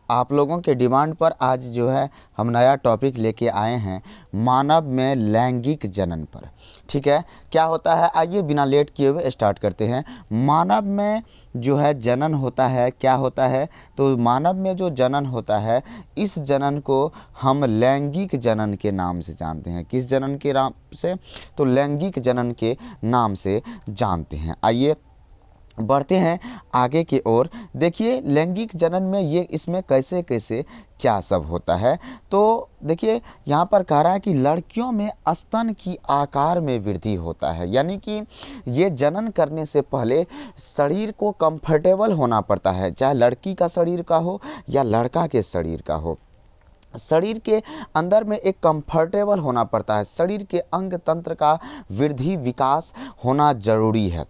आप लोगों के डिमांड पर आज जो है हम नया टॉपिक लेके आए हैं मानव में लैंगिक जनन पर। ठीक है, क्या होता है, आइए बिना लेट किए हुए स्टार्ट करते हैं। मानव में जो है जनन होता है, क्या होता है, तो मानव में जो जनन होता है इस जनन को हम लैंगिक जनन के नाम से जानते हैं। किस जनन के नाम से, तो लैंगिक जनन के नाम से जानते हैं। आइए बढ़ते हैं आगे की ओर। देखिए लैंगिक जनन में ये इसमें कैसे कैसे क्या सब होता है। तो देखिए यहाँ पर कह रहा है कि लड़कियों में स्तन की आकार में वृद्धि होता है, यानी कि ये जनन करने से पहले शरीर को कंफर्टेबल होना पड़ता है, चाहे लड़की का शरीर का हो या लड़का के शरीर का हो। शरीर के अंदर में एक कंफर्टेबल होना पड़ता है, शरीर के अंग तंत्र का वृद्धि विकास होना जरूरी है।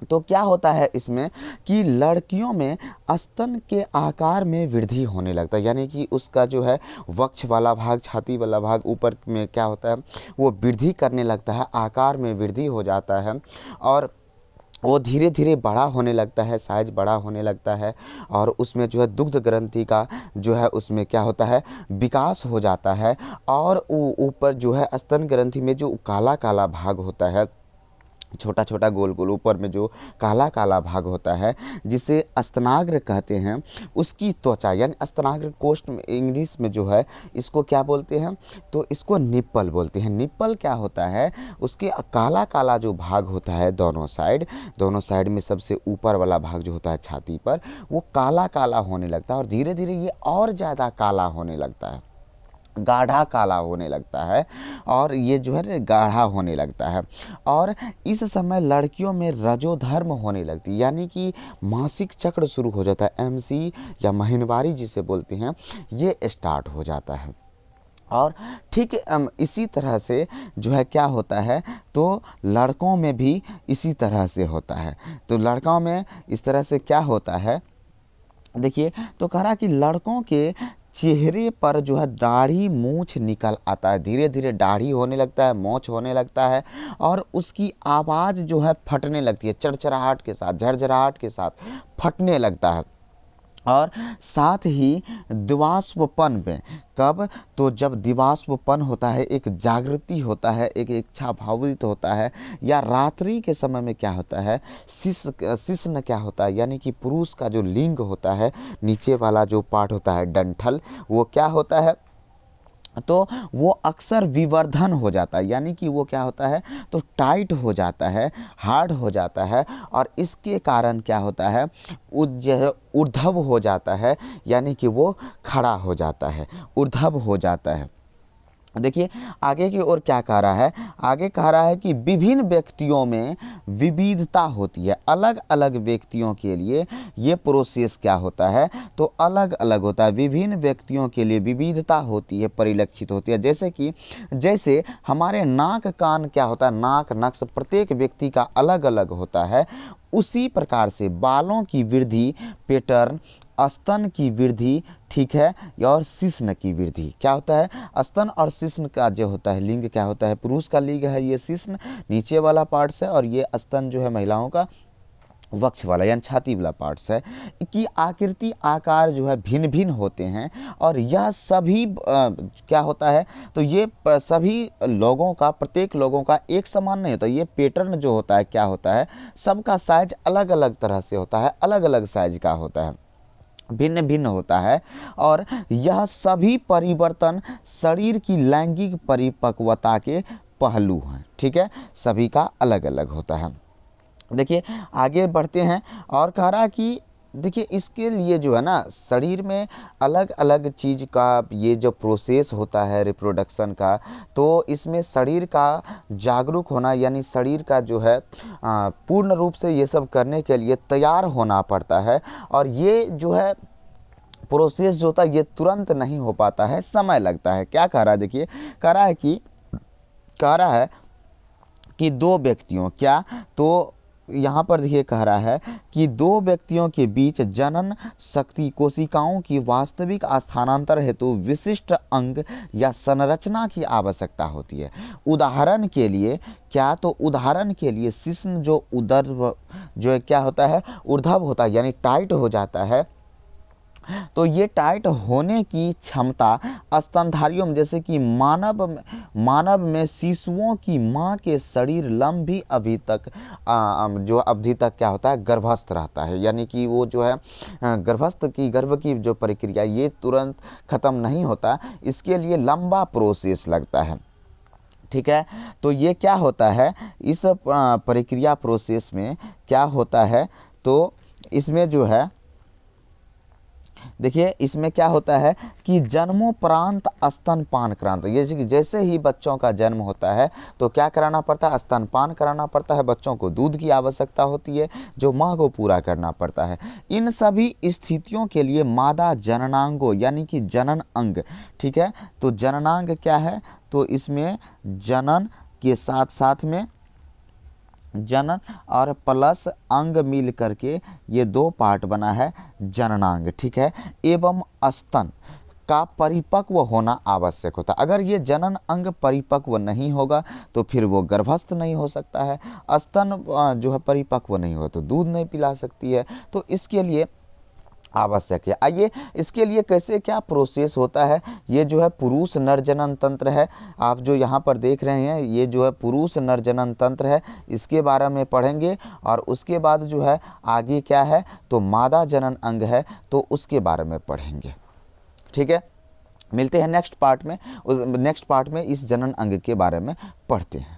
तो क्या होता है इसमें कि लड़कियों में स्तन के आकार में वृद्धि होने लगता है, यानी कि उसका जो है वक्ष वाला भाग, छाती वाला भाग ऊपर में क्या होता है वो वृद्धि करने लगता है, आकार में वृद्धि हो जाता है और वो धीरे धीरे बड़ा होने लगता है, साइज बड़ा होने लगता है और उसमें जो है दुग्ध ग्रंथि का जो है उसमें क्या होता है विकास हो जाता है। और ऊपर जो है स्तन ग्रंथि में जो काला काला भाग होता है, छोटा छोटा गोल गोल ऊपर में जो काला काला भाग होता है जिसे स्तनाग्र कहते हैं, उसकी त्वचा यानी स्तनाग्र कोष्ठ में इंग्लिश में जो है इसको क्या बोलते हैं, तो इसको निप्पल बोलते हैं। निप्पल क्या होता है, उसके काला काला जो भाग होता है दोनों साइड में सबसे ऊपर वाला भाग जो होता है छाती पर, वो काला काला होने लगता है और धीरे धीरे ये और ज़्यादा काला होने लगता है, गाढ़ा काला होने लगता है और ये जो है गाढ़ा होने लगता है। और इस समय लड़कियों में रजोधर्म होने लगती है, यानी कि मासिक चक्र शुरू हो जाता है, एमसी या महीनवारी जिसे बोलते हैं, ये स्टार्ट हो जाता है। और ठीक इसी तरह से जो है क्या होता है, तो लड़कों में भी इसी तरह से होता है। तो लड़कों में इस तरह से क्या होता है, देखिए तो कह रहा कि लड़कों के चेहरे पर जो है दाढ़ी मूछ निकल आता है, धीरे धीरे दाढ़ी होने लगता है, मूछ होने लगता है और उसकी आवाज़ जो है फटने लगती है, चरचराहट के साथ, झरझराहट के साथ फटने लगता है। और साथ ही दिवास्वपन में, कब, तो जब दिवास्वपन होता है, एक जागृति होता है, एक इच्छा भावित होता है, या रात्रि के समय में क्या होता है, शिश्न क्या होता है, यानी कि पुरुष का जो लिंग होता है, नीचे वाला जो पार्ट होता है डंठल, वो क्या होता है, तो वो अक्सर विवर्धन हो जाता है, यानी कि वो क्या होता है, तो टाइट हो जाता है, हार्ड हो जाता है और इसके कारण क्या होता है, ऊर्ध्व हो जाता है, यानी कि वो खड़ा हो जाता है, ऊर्ध्व हो जाता है। देखिए आगे की ओर क्या कह रहा है, आगे कह रहा है कि विभिन्न व्यक्तियों में विविधता होती है, अलग अलग व्यक्तियों के लिए ये प्रोसेस क्या होता है, तो अलग अलग होता है, विभिन्न व्यक्तियों के लिए विविधता होती है, परिलक्षित होती है। जैसे हमारे नाक कान क्या होता है, नाक नक्श प्रत्येक व्यक्ति का अलग अलग होता है, उसी प्रकार से बालों की वृद्धि पैटर्न, स्तन की वृद्धि, ठीक है, और शिश्न की वृद्धि क्या होता है, स्तन और शिश्न का जो होता है लिंग क्या होता है, पुरुष का लिंग है ये शिश्न, नीचे वाला पार्ट्स है, और ये स्तन जो है महिलाओं का वक्ष वाला यानी छाती वाला पार्ट्स है, की आकृति आकार जो है भिन्न भिन्न होते हैं। और यह सभी क्या होता है, तो ये सभी लोगों का, प्रत्येक लोगों का एक समान नहीं होता, ये पैटर्न जो होता है क्या होता है, सबका साइज अलग अलग तरह से होता है, अलग अलग साइज का होता है, भिन्न भिन्न होता है। और यह सभी परिवर्तन शरीर की लैंगिक परिपक्वता के पहलू हैं, ठीक है, सभी का अलग अलग होता है। देखिए आगे बढ़ते हैं और कह रहा है कि देखिए इसके लिए जो है ना शरीर में अलग अलग चीज़ का ये जो प्रोसेस होता है रिप्रोडक्शन का, तो इसमें शरीर का जागरूक होना, यानी शरीर का जो है पूर्ण रूप से ये सब करने के लिए तैयार होना पड़ता है। और ये जो है प्रोसेस जो होता है ये तुरंत नहीं हो पाता है, समय लगता है। क्या कह रहा है, देखिए कह रहा है कि दो व्यक्तियों, क्या, तो यहाँ पर देखिए कह रहा है कि दो व्यक्तियों के बीच जनन शक्ति कोशिकाओं की वास्तविक स्थानांतर हेतु विशिष्ट अंग या संरचना की आवश्यकता होती है। उदाहरण के लिए क्या, तो उदाहरण के लिए शिश्न जो उदर जो क्या होता है, ऊर्ध्व होता है, यानी टाइट हो जाता है, तो ये टाइट होने की क्षमता स्तनधारियों में, जैसे कि मानव में शिशुओं की माँ के शरीर लंबी अवधि तक जो अवधि तक क्या होता है, गर्भस्थ रहता है। यानी कि वो जो है गर्भ की जो प्रक्रिया ये तुरंत ख़त्म नहीं होता, इसके लिए लंबा प्रोसेस लगता है। ठीक है, तो ये क्या होता है, इस प्रक्रिया प्रोसेस में क्या होता है, तो इसमें जो है देखिए, इसमें क्या होता है कि जन्मोपरांत स्तनपान कराना, ये जैसे ही बच्चों का जन्म होता है तो क्या कराना पड़ता है, स्तनपान कराना पड़ता है। बच्चों को दूध की आवश्यकता होती है जो माँ को पूरा करना पड़ता है। इन सभी स्थितियों के लिए मादा जननांगों यानी कि जनन अंग, ठीक है, तो जननांग क्या है, तो इसमें जनन के साथ साथ में जनन और प्लस अंग मिल करके ये दो पार्ट बना है जननांग, ठीक है, एवं स्तन का परिपक्व होना आवश्यक होता है। अगर ये जनन अंग परिपक्व नहीं होगा तो फिर वो गर्भस्थ नहीं हो सकता है। स्तन जो है परिपक्व नहीं हो तो दूध नहीं पिला सकती है, तो इसके लिए आवश्यक है। आइए इसके लिए कैसे क्या प्रोसेस होता है, ये जो है पुरुष नर जनन तंत्र है, आप जो यहाँ पर देख रहे हैं ये जो है पुरुष नर जनन तंत्र है, इसके बारे में पढ़ेंगे। और उसके बाद जो है आगे क्या है, तो मादा जनन अंग है, तो उसके बारे में पढ़ेंगे। ठीक है, मिलते हैं नेक्स्ट पार्ट में, उस नेक्स्ट पार्ट में इस जनन अंग के बारे में पढ़ते हैं।